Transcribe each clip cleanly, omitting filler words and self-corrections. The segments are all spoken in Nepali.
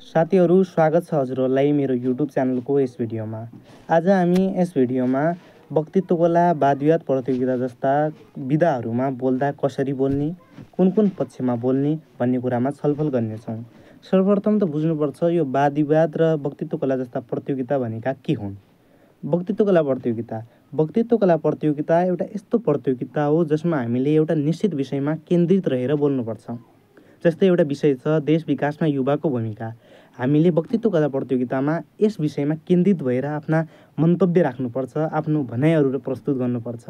साथीहरू स्वागत छ हजुरहरूलाई मेरो युट्युब च्यानलको यस भिडियोमा। आज हामी यस भिडियोमा वक्तित्व कला वादविवाद प्रतियोगिता जस्ता विधाहरूमा बोल्दा कसरी बोल्ने, कुन पक्षमा बोल्ने भन्ने कुरामा छलफल गर्नेछौँ। सर्वप्रथम त बुझ्नुपर्छ यो वादविवाद र वक्तित्व कला जस्ता प्रतियोगिता भनेका के हुन्। वक्तित्व कला प्रतियोगिता एउटा यस्तो प्रतियोगिता हो जसमा हामीले एउटा निश्चित विषयमा केन्द्रित रहेर बोल्नुपर्छ। जस्तै एउटा विषय छ देश विकासमा युवाको भूमिका। हामीले वक्तित्व कला प्रतियोगितामा यस विषयमा केन्द्रित भएर आफ्ना मन्तव्य राख्नुपर्छ, आफ्नो भनाइहरू प्रस्तुत गर्नुपर्छ।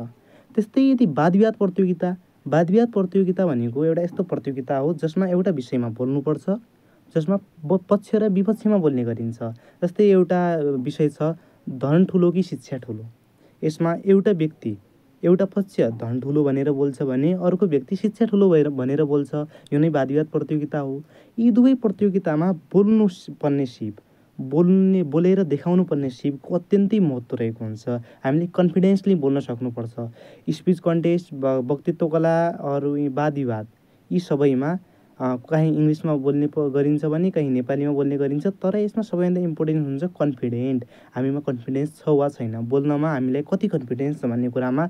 त्यस्तै यदि वादविवाद प्रतियोगिता भनेको एउटा यस्तो प्रतियोगिता हो जसमा एउटा विषयमा बोल्नुपर्छ, जसमा पक्ष र विपक्षमा बोल्ने गरिन्छ। जस्तै एउटा विषय छ धन ठुलो कि शिक्षा ठुलो। यसमा एउटा पक्ष धन ठुलो भनेर बोल्छ भने अर्को व्यक्ति शिक्षा ठुलो भनेर बोल्छ। यो नै वादविवाद प्रतियोगिता हो। यी दुवै प्रतियोगितामा बोल्नु पर्ने सिप, बोलेर देखाउनु पर्ने सिपको अत्यन्तै महत्त्व रहेको हुन्छ। हामीले कन्फिडेन्सली बोल्न सक्नुपर्छ। स्पिच कन्टेस्ट, वक्तित्व कला अरू वादविवाद यी सबैमा कहीँ इङ्ग्लिसमा बोल्ने गरिन्छ भने कहीँ नेपालीमा बोल्ने गरिन्छ। तर यसमा सबैभन्दा इम्पोर्टेन्ट हुन्छ कन्फिडेन्ट। हामीमा कन्फिडेन्स छ वा छैन, बोल्नमा हामीलाई कति कन्फिडेन्स छ भन्ने कुरामा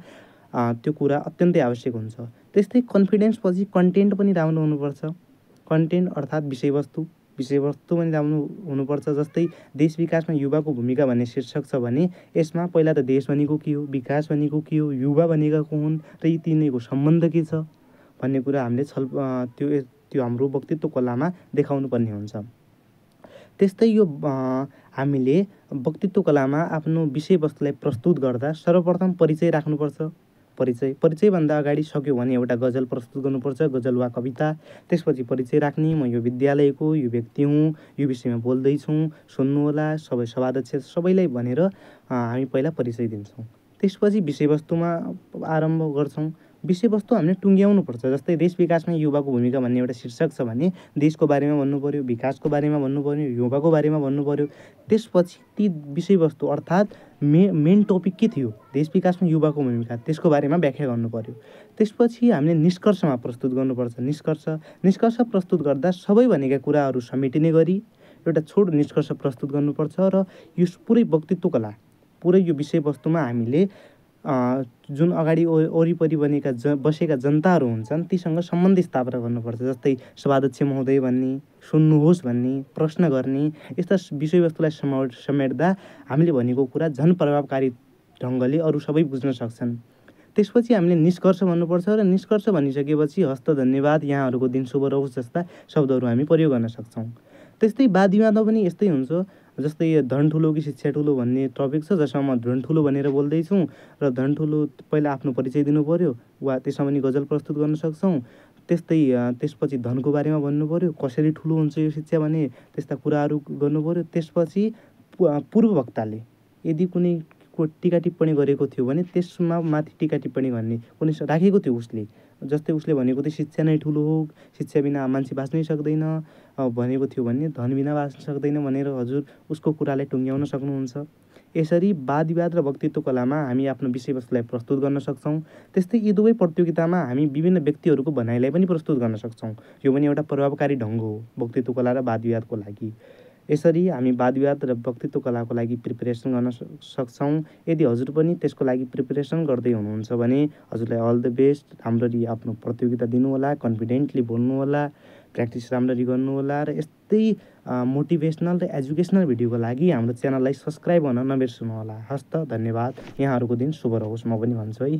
त्यो कुरा अत्यन्तै आवश्यक हुन्छ। त्यस्तै कन्फिडेन्स पछि कन्टेन्ट पनि राम्रो हुनुपर्छ। कन्टेन्ट अर्थात् विषयवस्तु पनि राम्रो हुनुपर्छ। जस्तै देश विकासमा युवाको भूमिका भन्ने शीर्षक छ भने यसमा पहिला त देश भनेको के हो, विकास भनेको के हो, युवा भनेका को हुन् र यी तिनैको सम्बन्ध के छ भन्ने कुरा हामीले त्यो हाम्रो वक्तित्व कलामा देखाउनु पर्ने हुन्छ। त्यस्तै यो हामीले वक्तित्व कलामा आफ्नो विषयवस्तुलाई प्रस्तुत गर्दा सर्वप्रथम परिचय राख्नुपर्छ। परिचयभन्दा अगाडि सक्यो भने एउटा गजल प्रस्तुत गर्नुपर्छ, गजल वा कविता। त्यसपछि परिचय राख्ने, म यो विद्यालयको यो व्यक्ति हुँ, यो विषयमा बोल्दैछौँ, सुन्नुहोला सबै सभाध्यक्ष सबैलाई भनेर हामी पहिला परिचय दिन्छौँ। त्यसपछि विषयवस्तुमा आरम्भ गर्छौँ। विषयवस्तु हामीले टुङ्ग्याउनुपर्छ। जस्तै देश विकासमा युवाको भूमिका भन्ने एउटा शीर्षक छ भने देशको बारेमा भन्नु पऱ्यो, विकासको बारेमा भन्नु पऱ्यो, युवाको बारेमा भन्नु पऱ्यो। त्यसपछि ती विषयवस्तु अर्थात् मेन टपिक के थियो, देश विकासमा युवाको भूमिका, त्यसको बारेमा व्याख्या गर्नु पऱ्यो। त्यसपछि हामीले निष्कर्षमा प्रस्तुत गर्नुपर्छ। निष्कर्ष प्रस्तुत गर्दा सबै भनेका कुराहरू समेटिने गरी एउटा छोटो निष्कर्ष प्रस्तुत गर्नुपर्छ र यो पुरै वक्तित्व कला, पुरै यो विषयवस्तुमा हामीले जुन अगाडि वरिपरि बसेका जनताहरू हुन्छन् तीसँग सम्बन्ध स्थापना गर्नुपर्छ। जस्तै सभाध्यक्ष महोदय भन्ने, सुन्नुहोस् भन्ने, प्रश्न गर्ने, यस्ता विषयवस्तुलाई समेट्दा हामीले भनेको कुरा झन् प्रभावकारी ढङ्गले अरू सबै बुझ्न सक्छन्। त्यसपछि हामीले निष्कर्ष भन्नुपर्छ र निष्कर्ष भनिसकेपछि हस्त धन्यवाद, यहाँहरूको दिन शुभ रहोस् जस्ता शब्दहरू हामी प्रयोग गर्न सक्छौँ। त्यस्तै वादविवादमा पनि यस्तै हुन्छ। जस्तै धन ठुलो कि शिक्षा ठुलो भन्ने टपिक छ जसमा म धन ठुलो भनेर बोल्दैछौँ र धन ठुलो पहिला आफ्नो परिचय दिनु पऱ्यो वा त्यसमा पनि गजल प्रस्तुत गर्न सक्छौँ। त्यसपछि धनको बारेमा भन्नु पऱ्यो, कसरी ठुलो हुन्छ यो शिक्षा भने त्यस्ता कुराहरू गर्नु पऱ्यो। त्यसपछि पूर्व वक्ताले यदि कुनै टिका टिप्पणी गरेको थियो भने त्यसमा माथि टिका टिप्पणी गर्ने कुनै राखेको थियो उसले। जस्तै उसले भनेको थियो शिक्षा नै ठुलो हो, शिक्षा बिना मान्छे बाँच्नै सक्दैन भनेको थियो भने धन बिना बाँच्न सक्दैन भनेर हजुर उसको कुरालाई टुङ्ग्याउन सक्नुहुन्छ। यसरी वादविवाद र वक्तित्व कलामा हामी आफ्नो विषयवस्तुलाई प्रस्तुत गर्न सक्छौँ। त्यस्तै यी दुवै प्रतियोगितामा हामी विभिन्न व्यक्तिहरूको भनाइलाई पनि प्रस्तुत गर्न सक्छौँ। यो पनि एउटा प्रभावकारी ढङ्ग हो वक्तित्व कला र वादविवादको लागि। यसरी हामी वादविवाद र वक्तित्व कलाको लागि प्रिपरेसन गर्न सक्छौँ। यदि हजुर पनि त्यसको लागि प्रिपरेसन गर्दै हुनुहुन्छ भने हजुरलाई अल द बेस्ट। राम्ररी आफ्नो प्रतियोगिता दिनुहोला, कन्फिडेन्टली बोल्नुहोला, प्र्याक्टिस राम्ररी गर्नुहोला र यस्तै मोटिभेसनल र एजुकेसनल भिडियोको लागि हाम्रो च्यानललाई सब्सक्राइब गर्न नबिर्सनुहोला। हस्त धन्यवाद। यहाँहरूको दिन शुभ रहोस् म पनि भन्छु है।